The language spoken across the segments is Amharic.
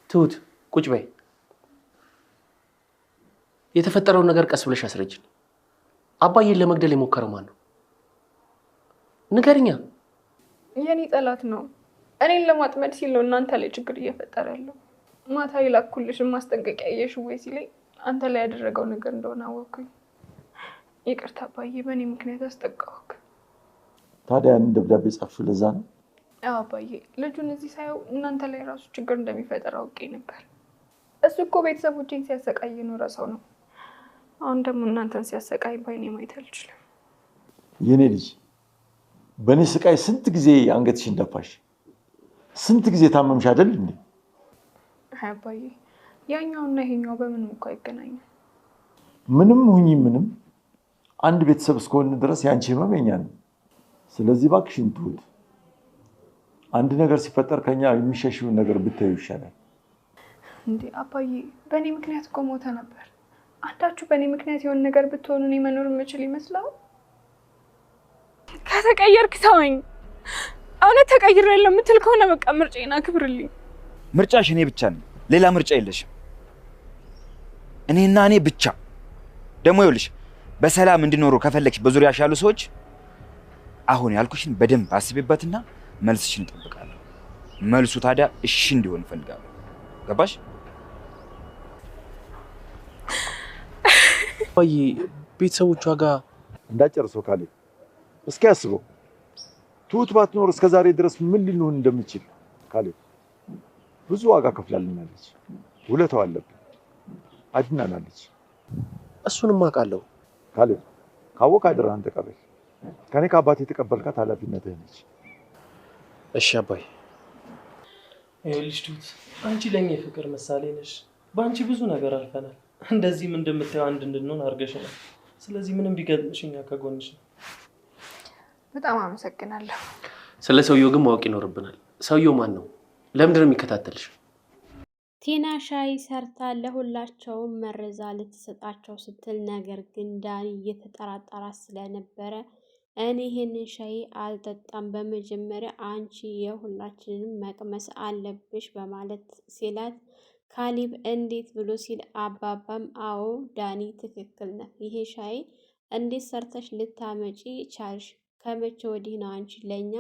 ትሁት ቁጭ በይ። የተፈጠረውን ነገር ቀስ ብለሽ አስረጅኝ። አባዬን ለመግደል የሞከረው ማን ነው? ንገሪኛ። የኔ ጠላት ነው። እኔን ለማጥመድ ሲል ነው እናንተ ላይ ችግር እየፈጠረ ያለው። ማታ ይላኩልሽን ማስጠንቀቂያ አየሽ ወይ ሲለኝ አንተ ላይ ያደረገው ነገር እንደሆነ አወኩኝ። ይቅርታ አባዬ፣ በእኔ ምክንያት አስጠቃሁክ። ታዲያ ያን ደብዳቤ ጻፍሽው ለዛ ነው? አዎ አባዬ፣ ልጁን እዚህ ሳየው እናንተ ላይ ራሱ ችግር እንደሚፈጠር አውቄ ነበር። እሱ እኮ ቤተሰቦቼን ሲያሰቃይ የኖረ ሰው ነው። አሁን ደግሞ እናንተን ሲያሰቃይ ባይኔ ማየት አልችልም። የኔ ልጅ በእኔ ስቃይ ስንት ጊዜ አንገትሽን ደፋሽ? ስንት ጊዜ ታመምሽ አይደል እንዴ? አባዬ፣ ያኛውና ይሄኛው በምንም እኮ አይገናኝም። ምንም ሁኚ ምንም አንድ ቤተሰብ እስከሆነ ድረስ ያንቺ ህመም የኛ ነው። ስለዚህ እባክሽን ትሁት፣ አንድ ነገር ሲፈጠር ከኛ የሚሸሽውን ነገር ብታዩ ይሻላል። እንዴ አባዬ፣ በእኔ ምክንያት እኮ ሞተ ነበር። አንዳችሁ በእኔ ምክንያት የሆነ ነገር ብትሆኑ እኔ መኖር የምችል ይመስላል? ከተቀየርክ ተወኝ። እውነት ተቀይሬያለሁ የምትል ከሆነ በቃ ምርጫዬን አክብርልኝ። ምርጫሽ እኔ ብቻ ነኝ፣ ሌላ ምርጫ የለሽም። እኔና እኔ ብቻ። ደግሞ ይኸውልሽ በሰላም እንዲኖሩ ከፈለግሽ በዙሪያሽ ያሉ ሰዎች አሁን ያልኩሽን በደንብ አስቢበትና መልስሽን እጠብቃለሁ። መልሱ ታዲያ እሺ እንዲሆን እፈልጋለሁ። ገባሽ? አባዬ ቤተሰቦቿ ጋር እንዳጨርሰው ካለ እስኪ አስበው። ትሁት ባትኖር እስከዛሬ ድረስ ምን ልንሆን እንደምችል ካለ ብዙ ዋጋ ከፍላልናለች። ውለታው አለብን። አድናናለች። እሱንም አውቃለሁ። ካለ ካወቅ አደራህን ተቀበል። ከኔ ከአባቴ የተቀበልካት ኃላፊነትህ ነች። እሺ አባዬ። ይኸውልሽ ትሁት፣ አንቺ ለኛ የፍቅር ምሳሌ ነሽ። በአንቺ ብዙ ነገር አልፈናል። እንደዚህም እንደምታየው አንድ እንድንሆን አድርገሽናል። ስለዚህ ምንም ቢገጥምሽ እኛ ከጎንሽ ነን። በጣም አመሰግናለሁ። ስለ ሰውየው ግን ማወቅ ይኖርብናል። ሰውየው ማን ነው? ለምንድን ነው የሚከታተልሽ? ቲና ሻይ ሰርታ ለሁላቸውም መረዛ ልትሰጣቸው ስትል፣ ነገር ግን ዳኒ እየተጠራጠራት ስለነበረ እኔ ይሄንን ሻይ አልጠጣም፣ በመጀመሪያ አንቺ የሁላችንንም መቅመስ አለብሽ በማለት ሲላት፣ ካሊብ እንዴት ብሎ ሲል፣ አባባም አዎ ዳኒ ትክክል ነህ፣ ይሄ ሻይ እንዴት ሰርተሽ ልታመጪ ቻልሽ? ከመቼ ወዲህ ነው አንቺ ለኛ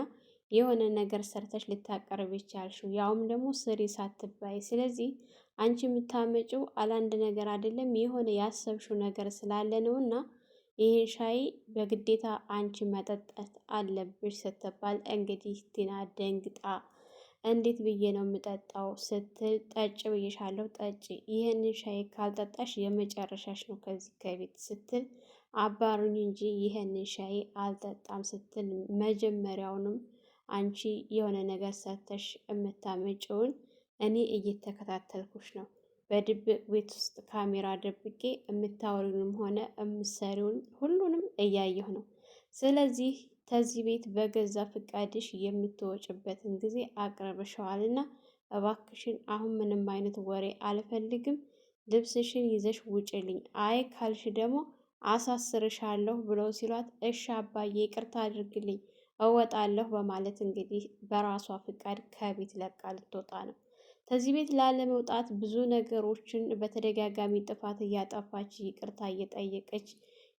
የሆነ ነገር ሰርተሽ ልታቀርብ ይቻልሽው? ያውም ደግሞ ስሪ ሳትባይ። ስለዚህ አንቺ የምታመጪው አላንድ ነገር አይደለም፣ የሆነ ያሰብሽው ነገር ስላለ ነውና ይሄን ሻይ በግዴታ አንቺ መጠጣት አለብሽ ስትባል፣ እንግዲህ ቲና ደንግጣ እንዴት ብዬ ነው የምጠጣው ስትል፣ ጠጭ ብዬሻለሁ ጠጭ፣ ይህንን ሻይ ካልጠጣሽ የመጨረሻሽ ነው ከዚህ ከቤት ስትል፣ አባሩኝ እንጂ ይህንን ሻይ አልጠጣም ስትል፣ መጀመሪያውንም አንቺ የሆነ ነገር ሰርተሽ የምታመጪውን እኔ እየተከታተልኩሽ ነው፣ በድብቅ ቤት ውስጥ ካሜራ ደብቄ የምታወሪውንም ሆነ የምትሰሪውን ሁሉንም እያየሁ ነው። ስለዚህ ከዚህ ቤት በገዛ ፍቃድሽ የምትወጭበትን ጊዜ አቅርበሽዋልና እባክሽን አሁን ምንም አይነት ወሬ አልፈልግም፣ ልብስሽን ይዘሽ ውጭልኝ፣ አይ ካልሽ ደግሞ አሳስርሻለሁ ብለው ሲሏት፣ እሺ አባዬ ይቅርታ አድርግልኝ እወጣለሁ በማለት እንግዲህ በራሷ ፍቃድ ከቤት ለቃ ልትወጣ ነው። ከዚህ ቤት ላለመውጣት ብዙ ነገሮችን በተደጋጋሚ ጥፋት እያጠፋች ይቅርታ እየጠየቀች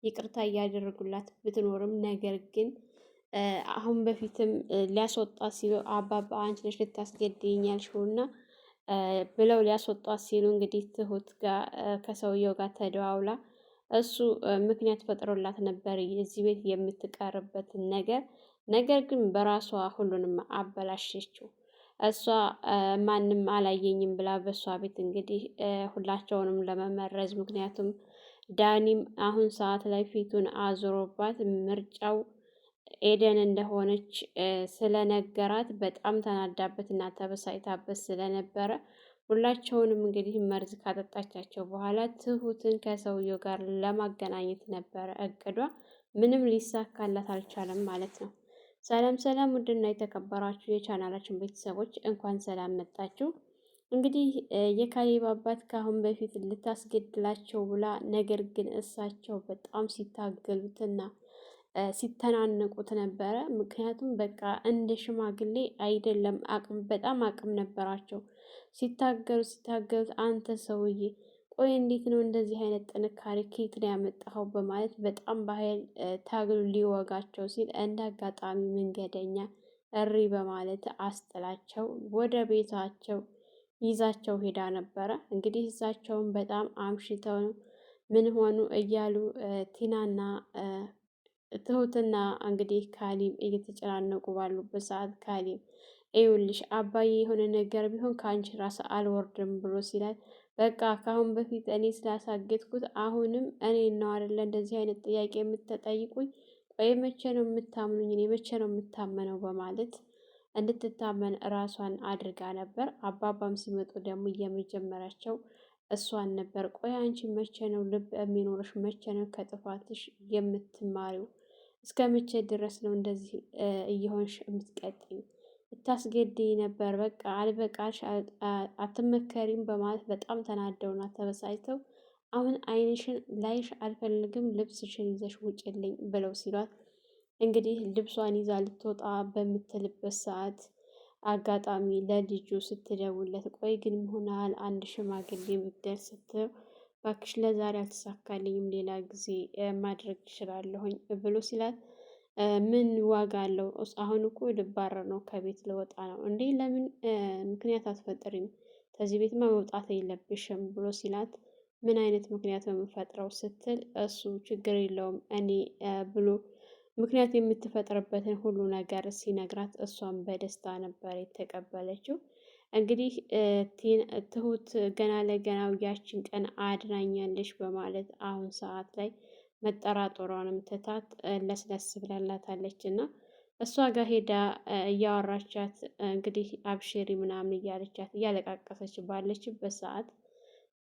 ይቅርታ እያደረጉላት ብትኖርም ነገር ግን አሁን በፊትም ሊያስወጣት ሲሉ አባባ አንቺ ነሽ ልታስገድይኝ ያልሽውና ብለው ሊያስወጣት ሲሉ እንግዲህ ትሁት ጋር ከሰውየው ጋር ተደዋውላ እሱ ምክንያት ፈጥሮላት ነበር እዚህ ቤት የምትቀርበትን ነገር ግን በራሷ ሁሉንም አበላሸችው። እሷ ማንም አላየኝም ብላ በእሷ ቤት እንግዲህ ሁላቸውንም ለመመረዝ፣ ምክንያቱም ዳኒም አሁን ሰዓት ላይ ፊቱን አዙሮባት ምርጫው ኤደን እንደሆነች ስለነገራት በጣም ተናዳበትና ተበሳጭታበት ስለነበረ ሁላቸውንም እንግዲህ መርዝ ካጠጣቻቸው በኋላ ትሁትን ከሰውየው ጋር ለማገናኘት ነበረ እቅዷ። ምንም ሊሳካላት አልቻለም ማለት ነው። ሰላም ሰላም፣ ውድና የተከበራችሁ የቻናላችን ቤተሰቦች እንኳን ሰላም መጣችሁ። እንግዲህ የካሌብ አባት ከአሁን በፊት ልታስገድላቸው ብላ፣ ነገር ግን እሳቸው በጣም ሲታገሉትና ሲተናነቁት ነበረ። ምክንያቱም በቃ እንደ ሽማግሌ አይደለም፣ በጣም አቅም ነበራቸው። ሲታገሉት አንተ ሰውዬ ቆይ እንዴት ነው እንደዚህ አይነት ጥንካሬ ከየት ነው ያመጣኸው? በማለት በጣም በኃይል ታግሉ ሊወጋቸው ሲል እንደ አጋጣሚ መንገደኛ እሪ በማለት አስጥላቸው ወደ ቤታቸው ይዛቸው ሄዳ ነበረ። እንግዲህ እሳቸውን በጣም አምሽተው ነው ምን ሆኑ እያሉ ቲናና ትሁትና እንግዲህ ካሊብ እየተጨናነቁ ባሉበት ሰዓት ካሊብ ይኸውልሽ አባዬ የሆነ ነገር ቢሆን ከአንቺ ራስ አልወርድም ብሎ ሲላት፣ በቃ ከአሁን በፊት እኔ ስላሳገጥኩት አሁንም እኔ ነው አይደለ እንደዚህ አይነት ጥያቄ የምትጠይቁኝ? ቆይ መቼ ነው የምታምኑኝ? እኔ መቼ ነው የምታመነው? በማለት እንድትታመን ራሷን አድርጋ ነበር። አባባም ሲመጡ ደግሞ የመጀመሪያቸው እሷን ነበር። ቆይ አንቺ መቼ ነው ልብ የሚኖርሽ? መቼ ነው ከጥፋትሽ የምትማሪው? እስከ መቼ ድረስ ነው እንደዚህ እየሆንሽ የምትቀጥዩ? እታስገድይ ነበር። በቃ አልበቃሽ አትመከሪም? በማለት በጣም ተናደውና ተበሳጭተው አሁን ዓይንሽን ላይሽ አልፈልግም፣ ልብስሽን ይዘሽ ውጭልኝ ብለው ሲሏት እንግዲህ ልብሷን ይዛ ልትወጣ በምትልበት ሰዓት አጋጣሚ ለልጁ ስትደውለት ቆይ ግን መሆናል አንድ ሽማግሌ መግደል ስትለው ባክሽ ለዛሬ አልተሳካልኝም፣ ሌላ ጊዜ ማድረግ እችላለሁኝ ብሎ ሲላት ምን ዋጋ አለው? አሁን እኮ ልባረር ነው፣ ከቤት ልወጣ ነው እንዴ? ለምን ምክንያት አትፈጥሪም? ከዚህ ቤትማ መውጣት የለብሽም ብሎ ሲላት ምን አይነት ምክንያት ነው የምፈጥረው ስትል እሱ ችግር የለውም እኔ ብሎ ምክንያት የምትፈጥርበትን ሁሉ ነገር ሲነግራት እሷን በደስታ ነበር የተቀበለችው። እንግዲህ ትሁት ገና ለገናው ያችን ቀን አድናኛለች በማለት አሁን ሰዓት ላይ መጠራጠሯንም ትታት ለስለስ ብላላታለች እና እሷ ጋር ሄዳ እያወራቻት እንግዲህ አብሽሪ ምናምን እያለቻት እያለቃቀሰች ባለችበት ሰዓት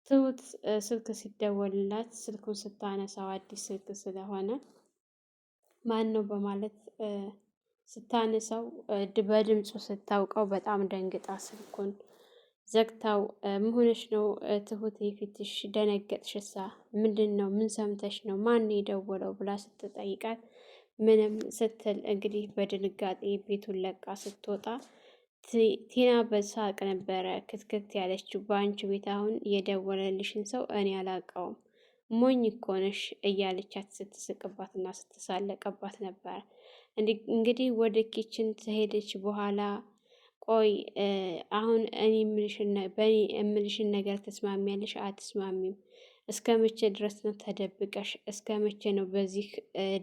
ትሁት ስልክ ሲደወልላት ስልኩን ስታነሳው አዲስ ስልክ ስለሆነ ማን ነው በማለት ስታነሳው በድምፁ ስታውቀው በጣም ደንግጣ ስልኩን ዘግታው መሆነች ነው ትሁት የፊትሽ ደነገጥሽሳ? ምንድን ነው? ምን ሰምተሽ ነው? ማን የደወለው ብላ ስትጠይቃት ምንም ስትል እንግዲህ በድንጋጤ ቤቱን ለቃ ስትወጣ ቲና በሳቅ ነበረ ክትክት ያለችው። በአንቺ ቤት አሁን የደወለልሽን ሰው እኔ አላውቀውም ሞኝ እኮ ነሽ እያለቻት ስትስቅባትና ስትሳለቀባት ነበረ። እንግዲህ ወደ ኪችን ከሄደች በኋላ ቆይ አሁን በእኔ የምልሽን ነገር ተስማሚያለሽ አትስማሚም? እስከ መቼ ድረስ ነው ተደብቀሽ? እስከ መቼ ነው በዚህ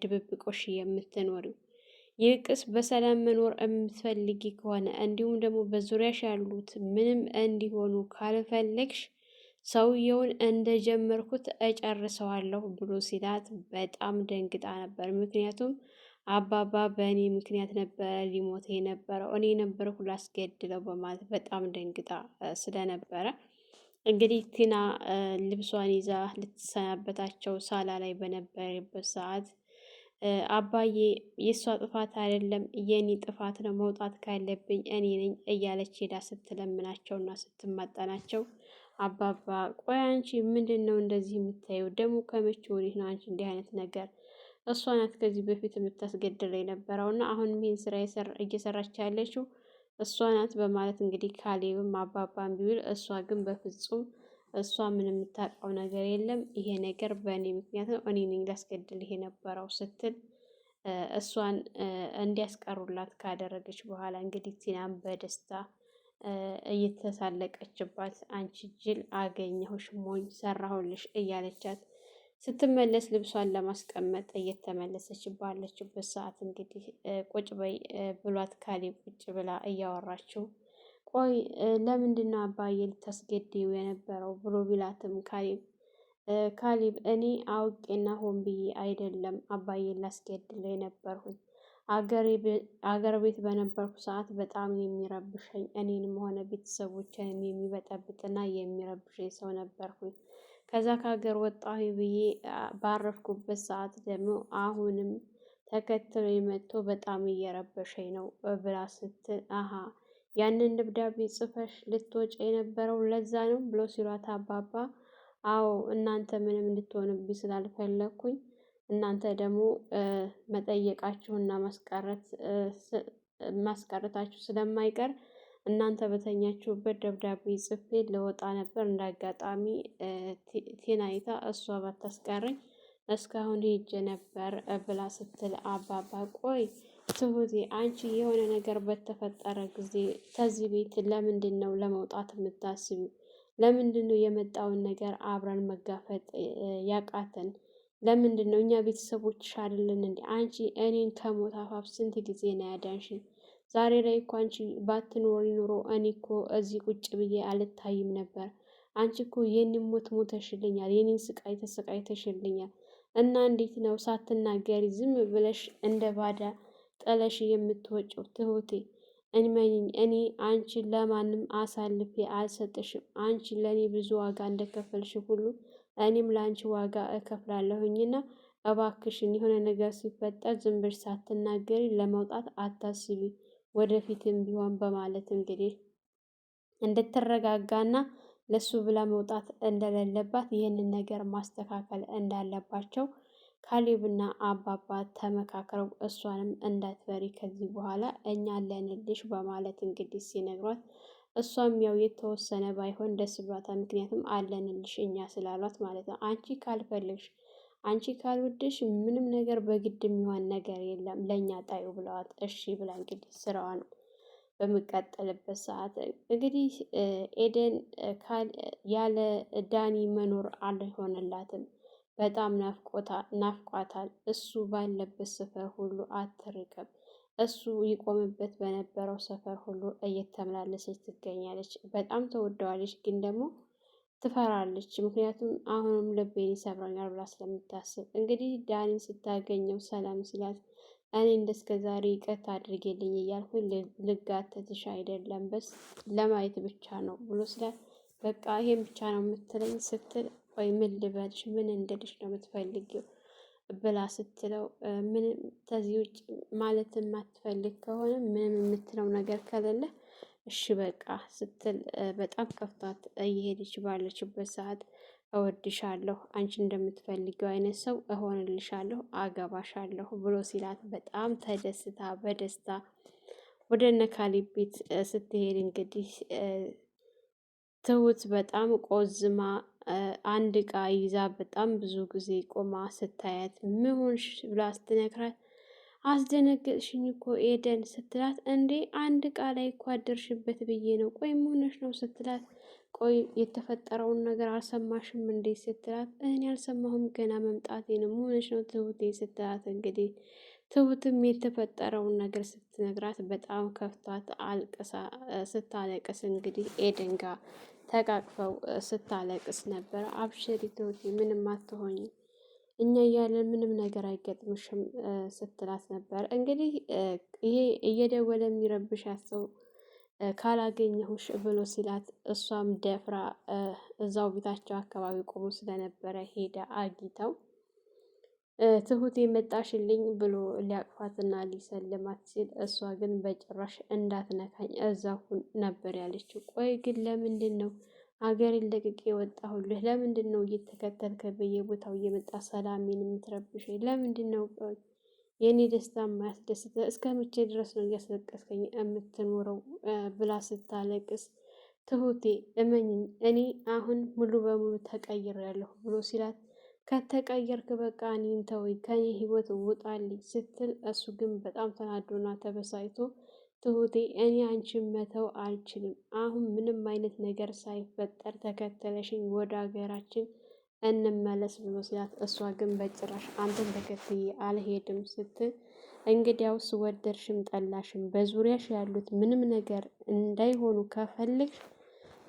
ድብብቆሽ የምትኖሪው? ይልቅስ በሰላም መኖር የምትፈልጊ ከሆነ እንዲሁም ደግሞ በዙሪያሽ ያሉት ምንም እንዲሆኑ ካልፈለግሽ ሰውየውን እንደጀመርኩት እጨርሰዋለሁ ብሎ ሲላት በጣም ደንግጣ ነበር። ምክንያቱም አባባ በእኔ ምክንያት ነበረ ሊሞት የነበረው እኔ ነበርኩ ላስገድለው በማለት በጣም ደንግጣ ስለነበረ እንግዲህ ቲና ልብሷን ይዛ ልትሰናበታቸው ሳላ ላይ በነበረበት ሰዓት አባዬ የእሷ ጥፋት አይደለም የኔ ጥፋት ነው፣ መውጣት ካለብኝ እኔ ነኝ እያለች ሄዳ ስትለምናቸውና ስትማጠናቸው አባባ ቆይ አንቺ ምንድን ነው እንደዚህ የምታየው? ደግሞ ከመቼ ወዲህ ነው አንቺ እንዲህ አይነት ነገር? እሷ ናት ከዚህ በፊት የምታስገድለው የነበረው እና አሁንም ይህን ስራ እየሰራች ያለችው እሷ ናት በማለት እንግዲህ ካሌብም አባባም ቢውል እሷ ግን በፍጹም እሷ ምን የምታውቀው ነገር የለም፣ ይሄ ነገር በእኔ ምክንያት ነው፣ እኔ ነኝ ላስገድል ይሄ ነበረው ስትል እሷን እንዲያስቀሩላት ካደረገች በኋላ እንግዲህ ቲናም በደስታ እየተሳለቀችባት አንቺ ጅል አገኘሁሽ፣ ሞኝ ሰራሁልሽ እያለቻት ስትመለስ ልብሷን ለማስቀመጥ እየተመለሰች ባለችበት ሰዓት እንግዲህ ቁጭ በይ ብሏት ካሌብ ቁጭ ብላ እያወራችው ቆይ ለምንድን ነው አባዬ ልታስገድዩ የነበረው ብሎ ቢላትም ካሌብ እኔ አውቄና ሆን ብዬ አይደለም አባዬን ላስገድለው የነበርኩኝ አገር ቤት በነበርኩ ሰዓት በጣም የሚረብሸኝ እኔንም ሆነ ቤተሰቦችንም የሚበጠብጥና የሚረብሸኝ ሰው ነበርኩኝ። ከዛ ከሀገር ወጣሁ ብዬ ባረፍኩበት ሰዓት ደግሞ አሁንም ተከትሎ መጥቶ በጣም እየረበሸኝ ነው ብላ ስትል አሀ ያንን ደብዳቤ ጽፈሽ ልትወጪ የነበረው ለዛ ነው ብሎ ሲሏት አባባ አዎ እናንተ ምንም እንድትሆንብኝ ስላልፈለግኩኝ እናንተ ደግሞ መጠየቃችሁና ማስቀረታችሁ ስለማይቀር እናንተ በተኛችሁበት ደብዳቤ ጽፌ ለወጣ ነበር። እንዳጋጣሚ ቴናይታ እሷ ባታስቀረኝ እስካሁን ሄጄ ነበር ብላ ስትል አባባ ቆይ ትሁቴ አንቺ የሆነ ነገር በተፈጠረ ጊዜ ከዚህ ቤት ለምንድን ነው ለመውጣት የምታስቢው? ለምንድን ነው የመጣውን ነገር አብረን መጋፈጥ ያቃተን? ለምንድን ነው እኛ ቤተሰቦችሽ አይደለን እንዴ? አንቺ እኔን ከሞት አፋፍ ስንት ጊዜ ነው ያዳንሽኝ? ዛሬ ላይ እኮ አንቺ ባትኖሪ ኑሮ እኔ እኮ እዚህ ቁጭ ብዬ አልታይም ነበር። አንቺ እኮ የኔን ሞት ሞተሽልኛል፣ የኔን ስቃይ ተሰቃይተሽልኛል። እና እንዴት ነው ሳትናገሪ ዝም ብለሽ እንደ ባዳ ጥለሽ የምትወጪው? ትሁቴ እመኚኝ፣ እኔ አንቺን ለማንም አሳልፌ አልሰጥሽም። አንቺ ለእኔ ብዙ ዋጋ እንደከፈልሽ ሁሉ እኔም ለአንቺ ዋጋ እከፍላለሁኝና እባክሽን የሆነ ነገር ሲፈጠር ዝም ብለሽ ሳትናገሪ ለመውጣት አታስቢ፣ ወደፊትም ቢሆን በማለት እንግዲህ እንድትረጋጋና ለሱ ብላ መውጣት እንደሌለባት ይህንን ነገር ማስተካከል እንዳለባቸው ካሌብና አባባ ተመካክረው እሷንም እንዳትፈሪ ከዚህ በኋላ እኛ አለንልሽ በማለት እንግዲህ ሲነግሯት እሷም ያው የተወሰነ ባይሆን ደስ ብሏታል። ምክንያቱም አለንልሽ እኛ ስላሏት ማለት ነው። አንቺ ካልፈልግሽ፣ አንቺ ካልወደሽ ምንም ነገር በግድ የሚሆን ነገር የለም ለእኛ ጣዩ ብለዋት እሺ ብላ እንግዲህ ስራዋን በሚቀጥልበት ሰዓት እንግዲህ ኤደን ያለ ዳኒ መኖር አልሆነላትም። በጣም ናፍቋታል። እሱ ባለበት ሰፈር ሁሉ አትርቅም። እሱ ይቆምበት በነበረው ሰፈር ሁሉ እየተመላለሰች ትገኛለች። በጣም ተወደዋለች፣ ግን ደግሞ ትፈራለች። ምክንያቱም አሁንም ልቤን ይሰብረኛል ብላ ስለምታስብ እንግዲህ ዳኒን ስታገኘው ሰላም ሲላት እኔ እንደስከ ዛሬ ይቅርታ አድርጌልኝ እያልኩኝ ልጋተትሽ አይደለም በስ ለማየት ብቻ ነው ብሎ ስላት በቃ ይሄን ብቻ ነው የምትለኝ ስትል ቆይ ምን ልበልሽ? ምን እንድልሽ ነው የምትፈልጊው? ብላ ስትለው ምንም ከዚህ ውጭ ማለት የማትፈልግ ከሆነ ምንም የምትለው ነገር ከሌለ እሺ በቃ ስትል በጣም ከፍቷት እየሄደች ባለችበት ሰዓት እወድሻለሁ፣ አንቺ እንደምትፈልጊው አይነት ሰው እሆንልሻለሁ፣ አገባሻለሁ ብሎ ሲላት በጣም ተደስታ በደስታ ወደ እነ ካሌብ ቤት ስትሄድ እንግዲህ ትሁት በጣም ቆዝማ አንድ እቃ ይዛ በጣም ብዙ ጊዜ ቆማ ስታያት ምን ሆንሽ ብላ ስትነግራት አስደነገጥሽኝ እኮ ኤደን ስትላት እንዴ አንድ እቃ ላይ እኮ አደርሽበት ብዬ ነው። ቆይ ምን ሆነሽ ነው ስትላት ቆይ የተፈጠረውን ነገር አልሰማሽም እንዴ ስትላት እኔ አልሰማሁም ገና መምጣቴ ነው። ምን ሆነሽ ነው ትሁቴ ስትላት እንግዲህ ትሁትም የተፈጠረውን ነገር ስትነግራት በጣም ከፍቷት አልቅሳ ስታለቅስ እንግዲህ ኤደን ጋር ተቃቅፈው ስታለቅስ ነበር። አብሽሪ ትሁቴ ምንም አትሆኝ፣ እኛ እያለን ምንም ነገር አይገጥምሽም ስትላት ነበር። እንግዲህ ይሄ እየደወለ የሚረብሻት ሰው ካላገኘሁሽ ብሎ ሲላት እሷም ደፍራ እዛው ቤታቸው አካባቢ ቆሞ ስለነበረ ሄዳ አግኝተው ትሁቴ መጣሽልኝ ብሎ ሊያቅፋትና ሊሰልማት ሲል እሷ ግን በጭራሽ እንዳትነካኝ እዛሁን ነበር ያለችው። ቆይ ግን ለምንድን ነው ሀገሬን ለቅቄ የወጣሁልህ? ለምንድን ነው እየተከተልከ በየቦታው እየመጣ ሰላሜን የምትረብሸኝ? ለምንድን ነው የእኔ ደስታ የማያስደስተ? እስከ መቼ ድረስ ነው እያስለቀስከኝ የምትኖረው? ብላ ስታለቅስ ትሁቴ እመኝኝ እኔ አሁን ሙሉ በሙሉ ተቀይሬያለሁ ብሎ ሲላት ከተቀየርክ በቃ እኔን ተወኝ፣ ከኔ ህይወት ውጣልኝ ስትል እሱ ግን በጣም ተናዶና ተበሳጭቶ ትሁቴ እኔ አንቺን መተው አልችልም፣ አሁን ምንም አይነት ነገር ሳይፈጠር ተከተለሽኝ ወደ ሀገራችን እንመለስ ብሎ ሲላት እሷ ግን በጭራሽ አንተን ተከትዬ አልሄድም ስትል እንግዲያውስ ወደድሽም ጠላሽም በዙሪያሽ ያሉት ምንም ነገር እንዳይሆኑ ከፈልግሽ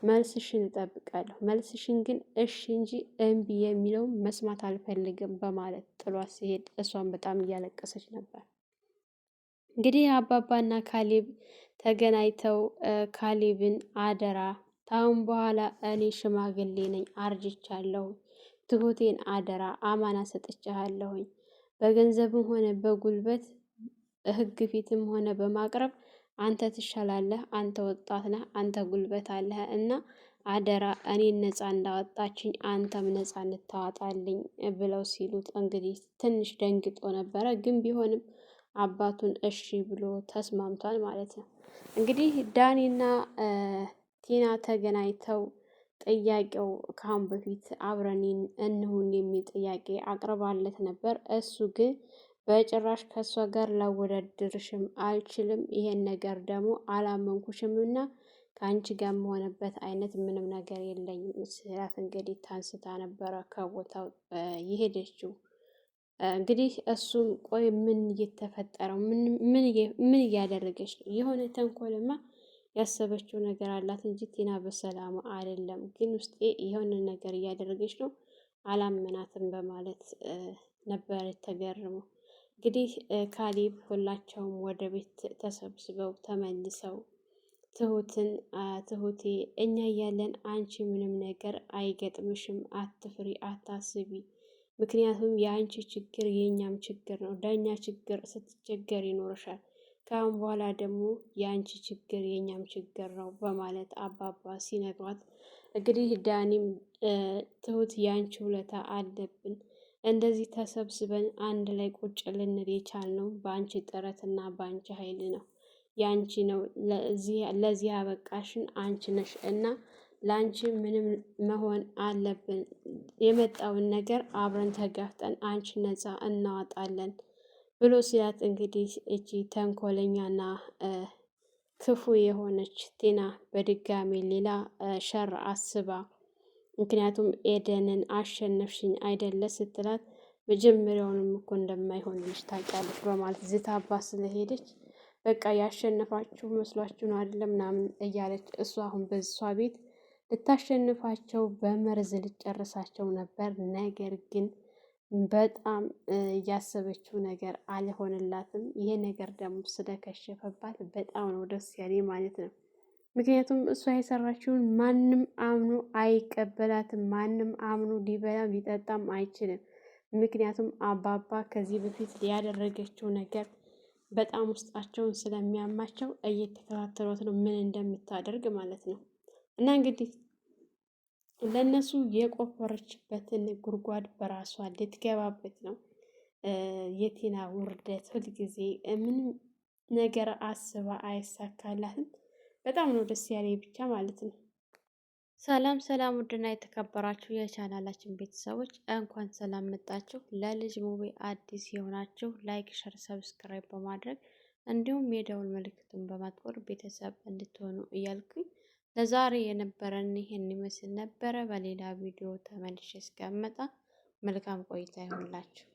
መልስሽን እጠብቃለሁ፣ መልስሽን ግን እሺ እንጂ እምቢ የሚለውን መስማት አልፈልግም በማለት ጥሏት ሲሄድ እሷን በጣም እያለቀሰች ነበር። እንግዲህ አባባና ካሌብ ተገናኝተው ካሌብን አደራ ታሁን በኋላ እኔ ሽማግሌ ነኝ፣ አርጅቻለሁ፣ ትሁቴን አደራ አማና ሰጥቻለሁኝ፣ በገንዘብም ሆነ በጉልበት ሕግ ፊትም ሆነ በማቅረብ አንተ ትሻላለህ፣ አንተ ወጣት ነህ፣ አንተ ጉልበት አለህ እና አደራ እኔን ነፃ እንዳወጣችኝ አንተም ነፃ እንታወጣልኝ ብለው ሲሉት እንግዲህ ትንሽ ደንግጦ ነበረ። ግን ቢሆንም አባቱን እሺ ብሎ ተስማምቷል ማለት ነው። እንግዲህ ዳኒና ቲና ተገናኝተው ጥያቄው ከአሁን በፊት አብረን እንሁን የሚል ጥያቄ አቅርባለት ነበር። እሱ ግን በጭራሽ ከእሷ ጋር ላወዳድርሽም አልችልም፣ ይሄን ነገር ደግሞ አላመንኩሽም እና ከአንቺ ጋር የምሆንበት አይነት ምንም ነገር የለኝም ስላት እንግዲህ ታንስታ ነበረ ከቦታው የሄደችው። እንግዲህ እሱም ቆይ ምን እየተፈጠረው ምን እያደረገች ነው? የሆነ ተንኮልማ ያሰበችው ነገር አላት እንጂ ቲና በሰላም አይደለም። ግን ውስጤ የሆነ ነገር እያደረገች ነው አላመናትም በማለት ነበር የተገረመው። እንግዲህ ካሌብ ሁላቸውም ወደ ቤት ተሰብስበው ተመልሰው ትሁቴ እኛ እያለን አንቺ ምንም ነገር አይገጥምሽም፣ አትፍሪ፣ አታስቢ። ምክንያቱም የአንቺ ችግር የእኛም ችግር ነው። ለእኛ ችግር ስትቸገር ይኖርሻል። ከአሁን በኋላ ደግሞ የአንቺ ችግር የእኛም ችግር ነው በማለት አባባ ሲነግሯት እንግዲህ ዳኒም ትሁት የአንቺ ውለታ አለብን፣ እንደዚህ ተሰብስበን አንድ ላይ ቁጭ ልንል የቻልነው በአንቺ ጥረትና በአንቺ ኃይል ነው። የአንቺ ነው ለዚህ ያበቃሽን አንቺ ነሽ እና ለአንቺ ምንም መሆን አለብን። የመጣውን ነገር አብረን ተጋፍጠን አንቺ ነፃ እናወጣለን ብሎ ሲላት እንግዲህ እቺ ተንኮለኛና ክፉ የሆነች ቲና በድጋሚ ሌላ ሸር አስባ፣ ምክንያቱም ኤደንን አሸነፍሽኝ አይደለ ስትላት መጀመሪያውንም እኮ እንደማይሆንልሽ ታውቂያለሽ በማለት ዝታባ ስለሄደች በቃ ያሸነፋችሁ መስሏችሁ ነው አይደለም ምናምን እያለች እሷ አሁን በሷ ቤት ልታሸንፋቸው በመርዝ ልጨርሳቸው ነበር። ነገር ግን በጣም እያሰበችው ነገር አልሆንላትም። ይሄ ነገር ደግሞ ስለከሸፈባት በጣም ነው ደስ ያለ ማለት ነው። ምክንያቱም እሷ የሰራችውን ማንም አምኖ አይቀበላትም። ማንም አምኖ ሊበላም ሊጠጣም አይችልም። ምክንያቱም አባባ ከዚህ በፊት ያደረገችው ነገር በጣም ውስጣቸውን ስለሚያማቸው እየተከታተሏት ነው ምን እንደምታደርግ ማለት ነው። እና እንግዲህ ለእነሱ የቆፈረችበትን ጉድጓድ በራሷ ልትገባበት ነው። የቲና ውርደት ሁልጊዜ ምንም ነገር አስባ አይሳካላትም። በጣም ነው ደስ ያለኝ ብቻ ማለት ነው። ሰላም ሰላም፣ ውድና የተከበራችሁ የቻናላችን ቤተሰቦች እንኳን ሰላም መጣችሁ። ለልጅ ሙቤ አዲስ የሆናችሁ ላይክ፣ ሸር፣ ሰብስክራይብ በማድረግ እንዲሁም የደውል ምልክቱን በማጥቆር ቤተሰብ እንድትሆኑ እያልኩኝ ለዛሬ የነበረን ይሄን ይመስል ነበረ። በሌላ ቪዲዮ ተመልሼ እስከምመጣ መልካም ቆይታ ይሁንላችሁ።